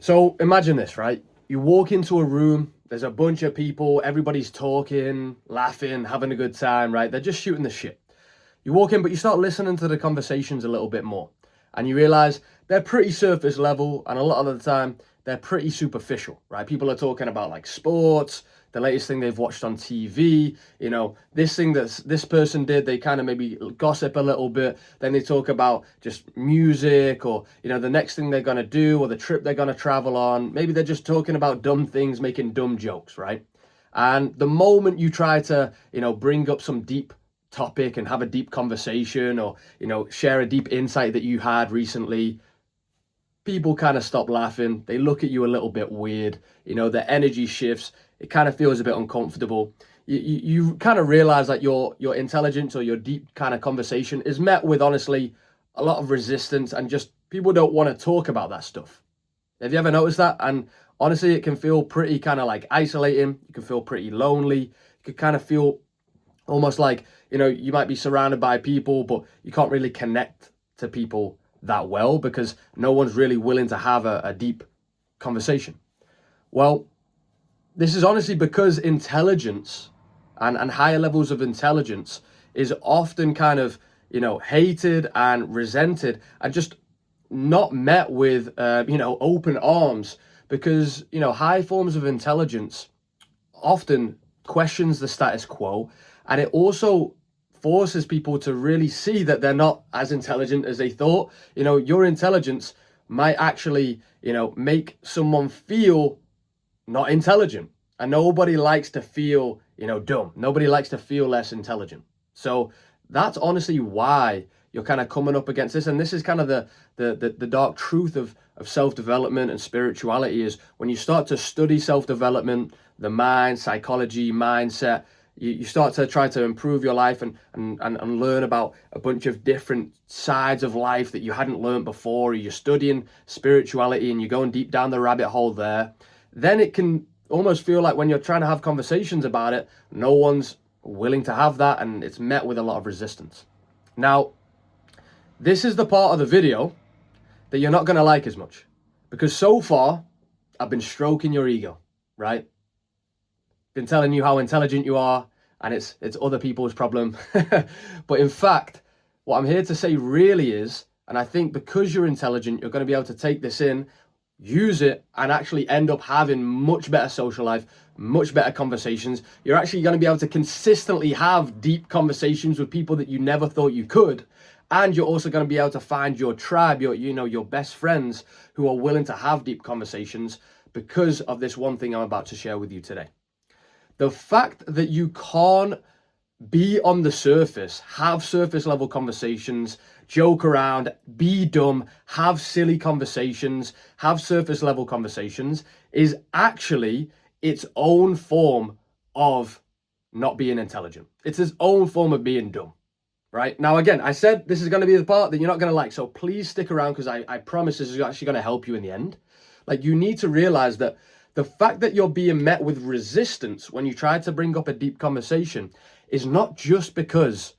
So imagine this, right? You walk into a room, there's a bunch of people, everybody's talking, laughing, having a good time, right? They're just shooting the shit. You walk in, but you start listening to the conversations a little bit more. And you realize they're pretty surface level, and a lot of the time, they're pretty superficial, right? People are talking about like sports, the latest thing they've watched on TV, this thing that this person did, they kind of maybe gossip a little bit. Then they talk about just music or, the next thing they're going to do or the trip they're going to travel on. Maybe they're just talking about dumb things, making dumb jokes, right? And the moment you try to, bring up some deep topic and have a deep conversation or, share a deep insight that you had recently, people kind of stop laughing. They look at you a little bit weird. The energy shifts. It kind of feels a bit uncomfortable. You kind of realize that your intelligence or your deep kind of conversation is met with, honestly, a lot of resistance, and just people don't want to talk about that stuff. Have you ever noticed that? And honestly, it can feel pretty kind of like isolating. You can feel pretty lonely. You can kind of feel almost like, you might be surrounded by people, but you can't really connect to people that well because no one's really willing to have a deep conversation. Well, this is honestly because intelligence and higher levels of intelligence is often kind of, hated and resented and just not met with, open arms because, high forms of intelligence often questions the status quo, and it also forces people to really see that they're not as intelligent as they thought. Your intelligence might actually, make someone feel not intelligent. And nobody likes to feel, dumb. Nobody likes to feel less intelligent. So that's honestly why you're kind of coming up against this. And this is kind of the dark truth of self-development and spirituality is when you start to study self-development, the mind, psychology, mindset, you start to try to improve your life and learn about a bunch of different sides of life that you hadn't learned before. Or you're studying spirituality and you're going deep down the rabbit hole there. Then it can almost feel like when you're trying to have conversations about it, no one's willing to have that, and it's met with a lot of resistance. Now, this is the part of the video that you're not going to like as much, because so far I've been stroking your ego, right? Been telling you how intelligent you are, and it's other people's problem. But in fact, what I'm here to say really is, and I think because you're intelligent, you're going to be able to take this in, use it, and actually end up having much better social life, much better conversations. You're actually going to be able to consistently have deep conversations with people that you never thought you could. And you're also going to be able to find your tribe, your best friends who are willing to have deep conversations because of this one thing I'm about to share with you today. The fact that you can't be on the surface, have surface level conversations, joke around, be dumb, have silly conversations, have surface level conversations is actually its own form of not being intelligent. It's its own form of being dumb, right? Now, again, I said this is going to be the part that you're not going to like, so please stick around because I promise this is actually going to help you in the end. Like, you need to realize that the fact that you're being met with resistance when you try to bring up a deep conversation is not just because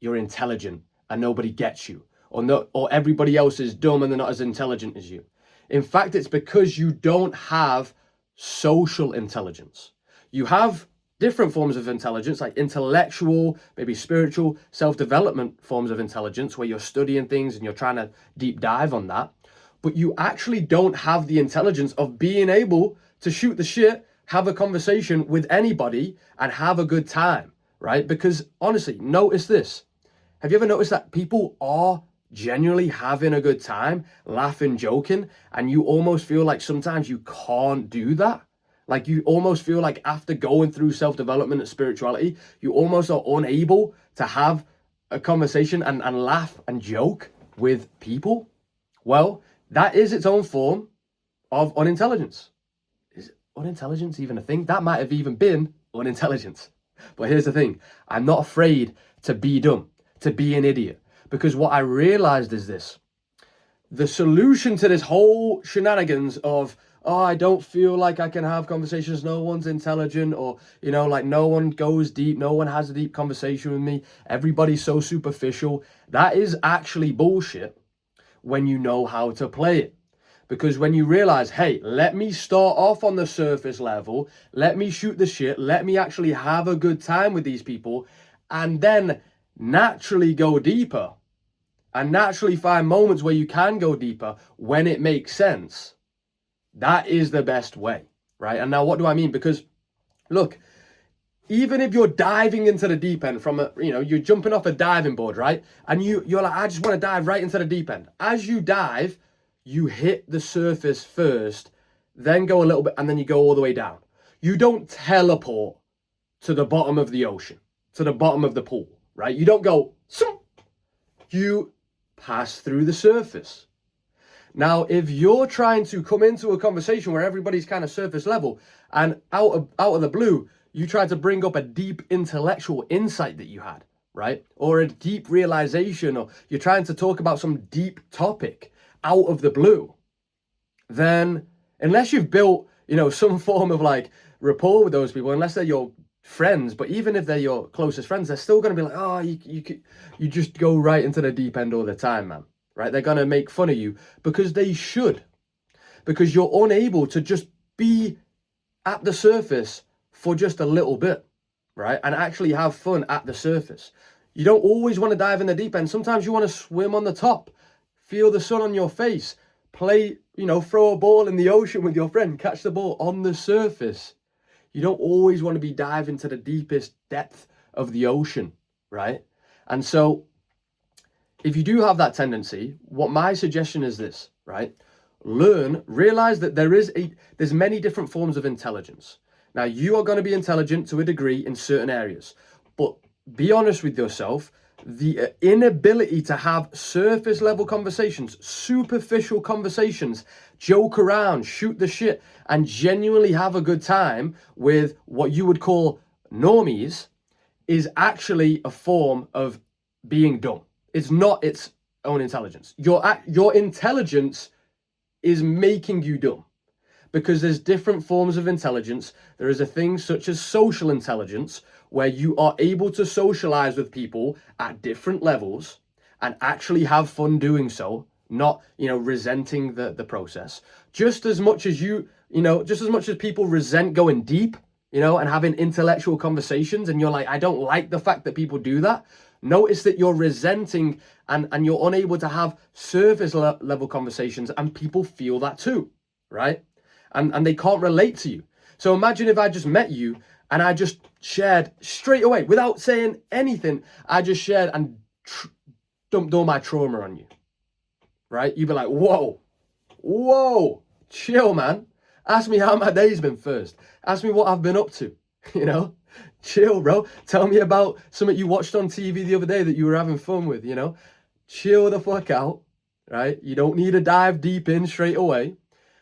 you're intelligent and nobody gets you, or everybody else is dumb and they're not as intelligent as you. In fact, it's because you don't have social intelligence. You have different forms of intelligence, like intellectual, maybe spiritual, self-development forms of intelligence, where you're studying things and you're trying to deep dive on that. But you actually don't have the intelligence of being able to shoot the shit, have a conversation with anybody and have a good time, right? Because honestly, notice this. Have you ever noticed that people are genuinely having a good time, laughing, joking, and you almost feel like sometimes you can't do that? Like you almost feel like after going through self-development and spirituality, you almost are unable to have a conversation and laugh and joke with people? Well, that is its own form of unintelligence. Is unintelligence even a thing? That might have even been unintelligence. But here's the thing. I'm not afraid to be dumb, to be an idiot. Because what I realized is this. The solution to this whole shenanigans of, oh, I don't feel like I can have conversations, no one's intelligent, or, like no one goes deep, no one has a deep conversation with me, everybody's so superficial. That is actually bullshit when you know how to play it. Because when you realize, hey, let me start off on the surface level, let me shoot the shit, let me actually have a good time with these people, and then naturally go deeper and naturally find moments where you can go deeper when it makes sense. That is the best way, right? And now what do I mean? Because look, even if you're diving into the deep end from you're jumping off a diving board, right? And you're like, I just want to dive right into the deep end. As you dive, you hit the surface first, then go a little bit, and then you go all the way down. You don't teleport to the bottom of the ocean, to the bottom of the pool, right? You don't go, you pass through the surface. Now, if you're trying to come into a conversation where everybody's kind of surface level, and out of the blue, you try to bring up a deep intellectual insight that you had, right? Or a deep realization, or you're trying to talk about some deep topic out of the blue, then unless you've built, some form of like rapport with those people, unless they're your friends, but even if they're your closest friends, they're still going to be like, oh, you just go right into the deep end all the time, man, right? They're going to make fun of you because they should, because you're unable to just be at the surface for just a little bit, right? And actually have fun at the surface. You don't always want to dive in the deep end. Sometimes you want to swim on the top, feel the sun on your face, play, throw a ball in the ocean with your friend, catch the ball on the surface. You don't always want to be diving to the deepest depth of the ocean, right? And so if you do have that tendency, what my suggestion is this, right? Realize that there's many different forms of intelligence. Now, you are going to be intelligent to a degree in certain areas, but be honest with yourself. The inability to have surface level conversations, superficial conversations, joke around, shoot the shit, and genuinely have a good time with what you would call normies is actually a form of being dumb. It's not its own intelligence. Your intelligence is making you dumb. Because there's different forms of intelligence. There is a thing such as social intelligence, where you are able to socialize with people at different levels and actually have fun doing so, not, resenting the process. Just as much as people resent going deep, and having intellectual conversations, and you're like, I don't like the fact that people do that. Notice that you're resenting and you're unable to have surface level conversations, and people feel that too, right? And they can't relate to you. So imagine if I just met you and I just shared straight away, without saying anything, I just shared and dumped all my trauma on you, right? You'd be like, whoa, chill, man. Ask me how my day's been first. Ask me what I've been up to, Chill, bro. Tell me about something you watched on TV the other day that you were having fun with, Chill the fuck out, right? You don't need to dive deep in straight away.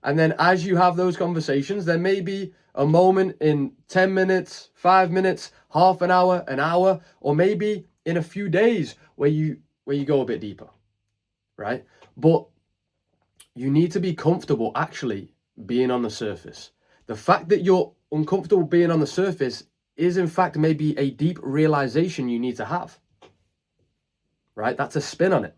And then as you have those conversations, there may be a moment in 10 minutes, 5 minutes, half an hour, or maybe in a few days where you go a bit deeper, right? But you need to be comfortable actually being on the surface. The fact that you're uncomfortable being on the surface is in fact maybe a deep realization you need to have, right? That's a spin on it.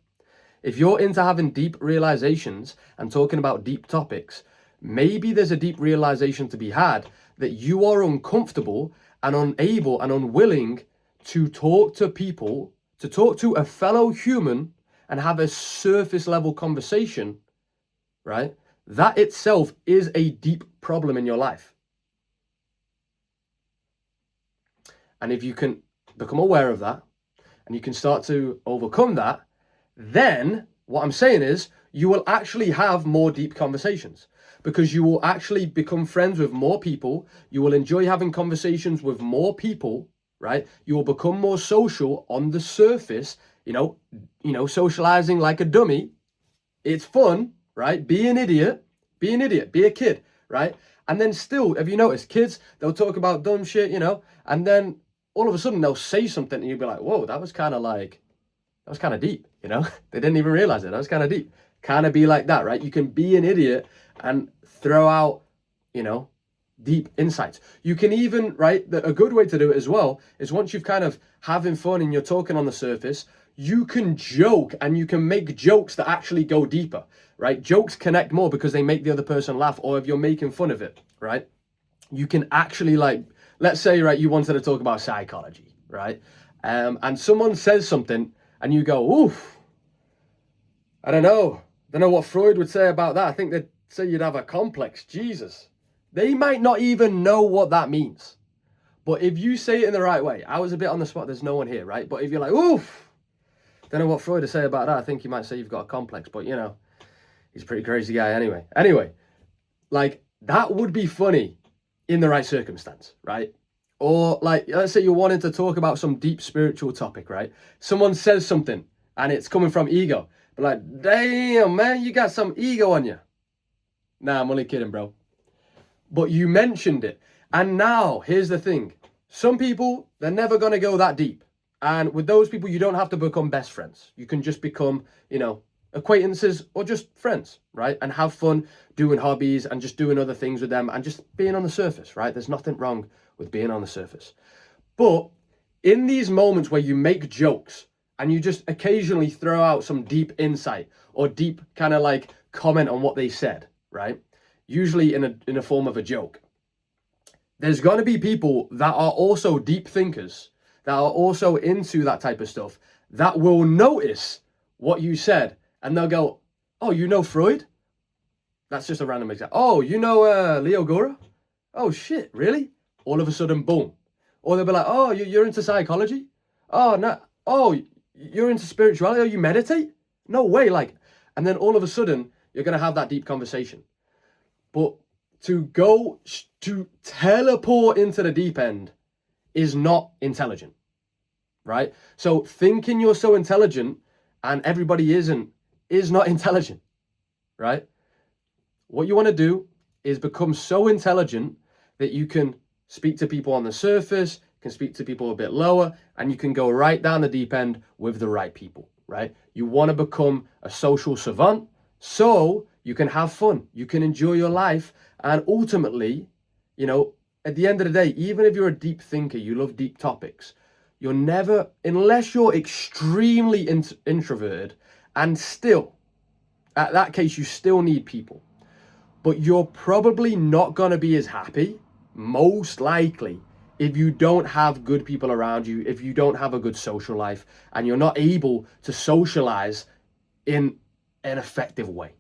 If you're into having deep realizations and talking about deep topics, maybe there's a deep realization to be had that you are uncomfortable and unable and unwilling to talk to people, to talk to a fellow human and have a surface level conversation, right? That itself is a deep problem in your life. And if you can become aware of that and you can start to overcome that, then what I'm saying is you will actually have more deep conversations, because you will actually become friends with more people. You will enjoy having conversations with more people, right? You will become more social on the surface, socializing like a dummy. It's fun, right? Be an idiot, be a kid, right? And then still, have you noticed kids, they'll talk about dumb shit, and then all of a sudden they'll say something and you'll be like, whoa, that was kind of deep, They didn't even realize it. That was kind of deep. Kind of be like that, right? You can be an idiot and throw out, deep insights. You can even, right, a good way to do it as well is once you've kind of having fun and you're talking on the surface, you can joke and you can make jokes that actually go deeper, right? Jokes connect more because they make the other person laugh, or if you're making fun of it, right? You can actually, like, let's say, right, you wanted to talk about psychology, right? And someone says something and you go, oof, I don't know what Freud would say about that. I think they'd say you'd have a complex. Jesus. They might not even know what that means. But if you say it in the right way, I was a bit on the spot, there's no one here, right? But if you're like, oof, don't know what Freud would say about that. I think he might say you've got a complex, but you know, he's a pretty crazy guy anyway. Anyway, like, that would be funny in the right circumstance, right? Or like, let's say you're wanting to talk about some deep spiritual topic, right? Someone says something and it's coming from ego. But like, damn, man, you got some ego on you. Nah, I'm only kidding, bro. But you mentioned it. And now, here's the thing. Some people, they're never going to go that deep. And with those people, you don't have to become best friends. You can just become, you know, acquaintances or just friends, right? And have fun doing hobbies and just doing other things with them and just being on the surface, right? There's nothing wrong with being on the surface. But in these moments where you make jokes and you just occasionally throw out some deep insight or deep kind of like comment on what they said, right? Usually in a form of a joke. There's going to be people that are also deep thinkers, that are also into that type of stuff, that will notice what you said and they'll go, oh, you know Freud? That's just a random example. Oh, you know Leo Gura? Oh, shit, really? All of a sudden, boom. Or they'll be like, oh, you're into psychology? Oh, no. Oh, you're into spirituality? Oh, you meditate? No way. Like, and then all of a sudden, you're going to have that deep conversation. But to teleport into the deep end is not intelligent, right? So thinking you're so intelligent and everybody isn't is not intelligent, right? What you want to do is become so intelligent that you can speak to people on the surface, can speak to people a bit lower, and you can go right down the deep end with the right people, right? You want to become a social savant so you can have fun, you can enjoy your life, and ultimately, you know, at the end of the day, even if you're a deep thinker, you love deep topics, you're never, unless you're extremely introverted, and still, at that case, you still need people. But you're probably not going to be as happy, most likely, if you don't have good people around you, if you don't have a good social life, and you're not able to socialize in an effective way,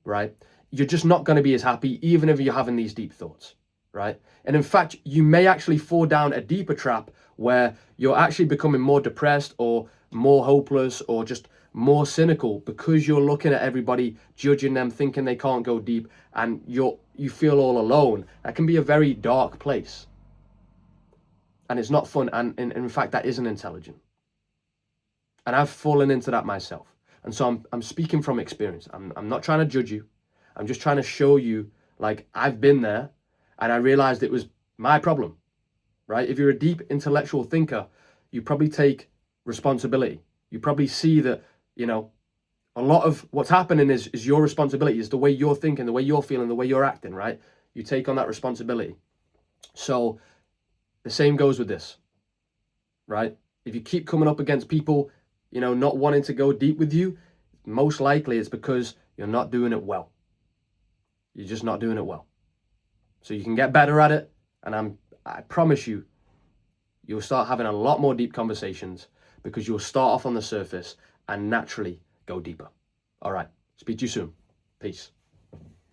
right? You're just not going to be as happy, even if you're having these deep thoughts, right? And in fact, you may actually fall down a deeper trap where you're actually becoming more depressed or more hopeless or just more cynical because you're looking at everybody, judging them, thinking they can't go deep, and you feel all alone. That can be a very dark place. And it's not fun, and in fact, that isn't intelligent. And I've fallen into that myself. And so I'm speaking from experience. I'm not trying to judge you. I'm just trying to show you, like, I've been there, and I realized it was my problem, right? If you're a deep intellectual thinker, you probably take responsibility. You probably see that, you know, a lot of what's happening is your responsibility, is the way you're thinking, the way you're feeling, the way you're acting, right? You take on that responsibility. So the same goes with this, right? If you keep coming up against people, you know, not wanting to go deep with you, most likely it's because you're not doing it well. You're just not doing it well. So you can get better at it, and I promise you, you'll start having a lot more deep conversations because you'll start off on the surface and naturally go deeper. All right, speak to you soon. Peace.